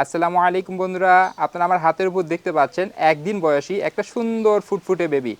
আসসালামু আলাইকুম বন্ধুরা, আপনারা আমার হাতের উপর দেখতে পাচ্ছেন একদিন বয়সী একটা সুন্দর ফুটফুটে বেবি।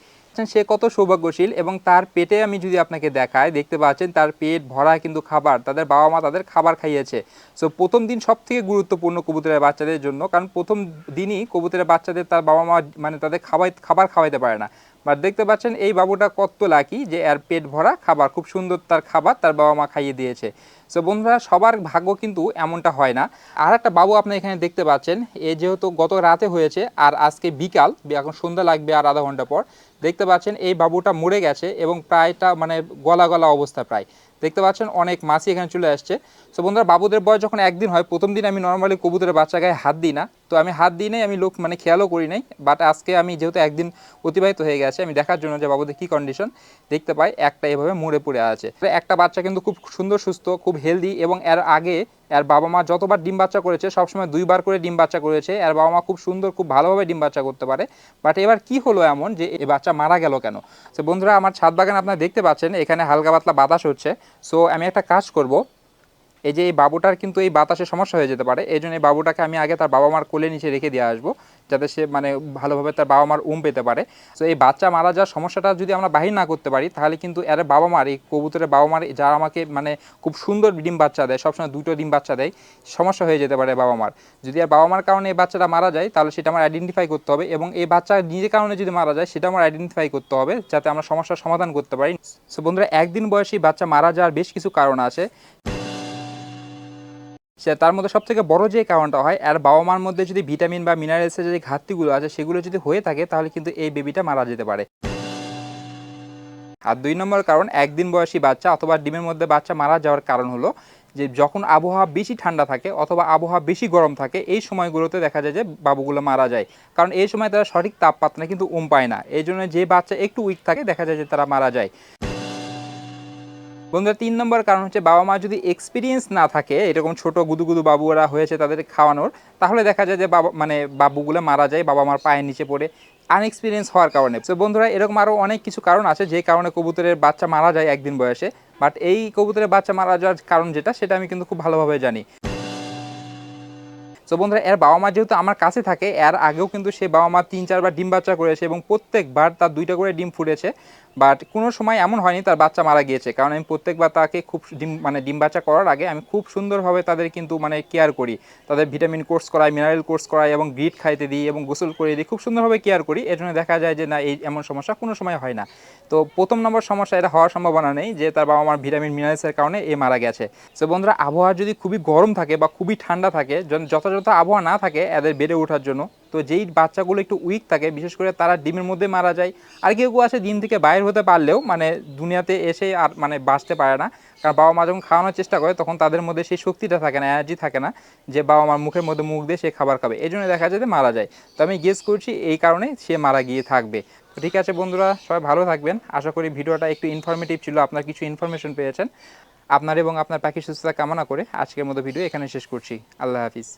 সে কত সৌভাগ্যশীল এবং তার পেটে আমি যদি আপনাকে দেখাই, দেখতে পাচ্ছেন তার পেট ভরা কিন্তু খাবার, তাদের বাবা মা তাদের খাবার খাইয়েছে। সো প্রথম দিন সব থেকে গুরুত্বপূর্ণ কবুতরের বাচ্চাদের জন্য, কারণ প্রথম দিনই কবুতরের বাচ্চাদের তার বাবা মা মানে তাদের খাবার খাওয়াইতে পারে না। বাট দেখতে পাচ্ছেন এই বাবুটা কত লাকি যে এর পেট ভরা খাবার, খুব সুন্দর তার খাবার তার বাবা মা খাইয়ে দিয়েছে। সো বন্ধুরা, সবার ভাগ্য কিন্তু এমনটা হয় না। আর একটা বাবু আপনি এখানে দেখতে পাচ্ছেন, এ যেহেতু গত রাতে হয়েছে আর আজকে বিকাল, এখন সন্ধ্যা লাগবে আর আধা ঘন্টা পর। দেখতে পাচ্ছেন এই বাবুটা মরে গেছে এবং প্রায়টা মানে গলা গলা অবস্থা প্রায়। দেখতে পাচ্ছেন অনেক মাছি এখানে চলে আসছে। সো বন্ধুরা, বাবুদের বয়স যখন একদিন হয়, প্রথম দিন আমি নর্মালি কবুতরের বাচ্চা গায়ে হাত দিই না, তো আমি হাত দিই নাই, আমি লোক মানে খেয়ালও করি নাই। বাট আজকে আমি যেহেতু একদিন অতিবাহিত হয়ে গেছে, আমি দেখার জন্য যে বাবুদের কী কন্ডিশন, দেখতে পাই একটা এভাবে মরে পড়ে আছে। একটা বাচ্চা কিন্তু খুব সুন্দর সুস্থ, খুব হেলদি, এবং এর আগে এর বাবা মা যতবার ডিম বাচ্চা করেছে সবসময় 2বার করে ডিম বাচ্চা করেছে। এর বাবা মা খুব সুন্দর, খুব ভালোভাবে ডিম বাচ্চা করতে পারে। বাট এবার কি হলো এমন যে এই বাচ্চা মারা গেল কেন? সো বন্ধুরা, আমার ছাদ বাগান আপনারা দেখতে পাচ্ছেন, এখানে হালকা পাতলা বাতাস হচ্ছে। সো আমি একটা কাজ করব, এই যে এই বাবুটার কিন্তু এই বাতাসে সমস্যা হয়ে যেতে পারে, এই জন্য এই বাবুটাকে আমি আগে তার বাবা মার কোলে নিচে রেখে দিয়ে আসবো, যাতে সে মানে ভালোভাবে তার বাবা মার পেতে পারে। সো এই বাচ্চা মারা যাওয়ার সমস্যাটা যদি আমরা বাহির না করতে পারি, তাহলে কিন্তু এর বাবা মার, এই কবুতরের বাবা মার, যারা আমাকে মানে খুব সুন্দর ডিম বাচ্চা দেয়, সবসময় 2টো ডিম বাচ্চা দেয়, সমস্যা হয়ে যেতে পারে বাবা মার। যদি আর বাবা মার কারণে এই বাচ্চাটা মারা যায়, তাহলে সেটা আমার আইডেন্টিফাই করতে হবে, এবং এই বাচ্চা নিজের কারণে যদি মারা যায় সেটা আমার আইডেন্টিফাই করতে হবে, যাতে আমরা সমস্যার সমাধান করতে পারি। সো বন্ধুরা, একদিন বয়সী বাচ্চা মারা যাওয়ার বেশ কিছু কারণ আছে। তার মধ্যে সবথেকে বড় যে কারণটা হয়, আর বাবা মার মধ্যে যদি ভিটামিন বা মিনারেলসের যে ঘাটতিগুলো আছে সেগুলো যদি হয়ে থাকে, তাহলে কিন্তু এই বেবিটা মারা যেতে পারে। আর 2 নম্বর কারণ, একদিন বয়সী বাচ্চা অথবা ডিমের মধ্যে বাচ্চা মারা যাওয়ার কারণ হলো যে যখন আবহাওয়া বেশি ঠান্ডা থাকে অথবা আবহাওয়া বেশি গরম থাকে, এই সময়গুলোতে দেখা যায় যে বাবুগুলো মারা যায়। কারণ এই সময় তারা সঠিক তাপমাত্রা কিন্তু পায় না, এই জন্য যে বাচ্চা একটু উইক থাকে দেখা যায় যে তারা মারা যায়। বন্ধুরা, 3 নম্বর কারণ হচ্ছে, বাবা মা যদি এক্সপিরিয়েন্স না থাকে, এরকম ছোট গুদুগুদু বাবুরা হয়েছে তাদের খাওয়ানোর, তাহলে দেখা যায় যে বাবুগুলো মারা যায় বাবা মার পায়ের নিচে পড়ে, আনএক্সপিরিয়েন্স হওয়ার কারণে। তো বন্ধুরা, এরকম আরও অনেক কিছু কারণ আছে যে কারণে কবুতরের বাচ্চা মারা যায় একদিন বয়সে। বাট এই কবুতরের বাচ্চা মারা যাওয়ার কারণ যেটা, সেটা আমি কিন্তু খুব ভালোভাবে জানি। তো বন্ধুরা, এর বাবা মা যেহেতু আমার কাছে থাকে, এর আগেও কিন্তু সে বাবা মা 3-4বার ডিম বাচ্চা করেছে এবং প্রত্যেকবার তার 2টা করে ডিম ফুটেছে। বাট কোনো সময় এমন হয়নি তার বাচ্চা মারা গিয়েছে, কারণ আমি প্রত্যেকবার তাকে খুব ডিম বাচ্চা করার আগে আমি খুব সুন্দরভাবে তাদের কিন্তু মানে কেয়ার করি। তাদের ভিটামিন কোর্স করাই, মিনারেল কোর্স করাই, এবং গ্রিট খাইতে দিই এবং গোসল করে দিই, খুব সুন্দরভাবে কেয়ার করি। এর জন্য দেখা যায় যে না, এই এমন সমস্যা কোনো সময় হয় না। তো প্রথম নম্বর সমস্যা, এটা হওয়ার সম্ভাবনা নেই যে তার বাবা মার ভিটামিন মিনারেলসের কারণে এ মারা গেছে। তো বন্ধুরা, আবহাওয়া যদি খুবই গরম থাকে বা খুবই ঠান্ডা থাকে, যথাযথ আবহাওয়া না থাকে এদের বেড়ে ওঠার জন্য, তো যেই বাচ্চাগুলো একটু উইক থাকে, বিশেষ করে তারা ডিমের মধ্যে মারা যায়। আর কেউ কেউ আছে ডিম থেকে বাইরে হতে পারলেও মানে দুনিয়াতে এসে আর মানে বাঁচতে পারে না, কারণ বাবা মা যখন খাওয়ানোর চেষ্টা করে তখন তাদের মধ্যে সেই শক্তিটা থাকে না, এনার্জি থাকে না যে বাবা মার মুখের মধ্যে মুখ দিয়ে সে খাবার খাবে, এই জন্য দেখা যায় যে মারা যায়। তো আমি গেস করছি এই কারণে সে মারা গিয়ে থাকবে। তো ঠিক আছে বন্ধুরা, সবাই ভালো থাকবেন। আশা করি ভিডিওটা একটু ইনফরমেটিভ ছিল, আপনার কিছু ইনফরমেশন পেয়েছেন। আপনার এবং আপনার পাখির সুস্থতা কামনা করে আজকের মতো ভিডিও এখানে শেষ করছি। আল্লাহ হাফিজ।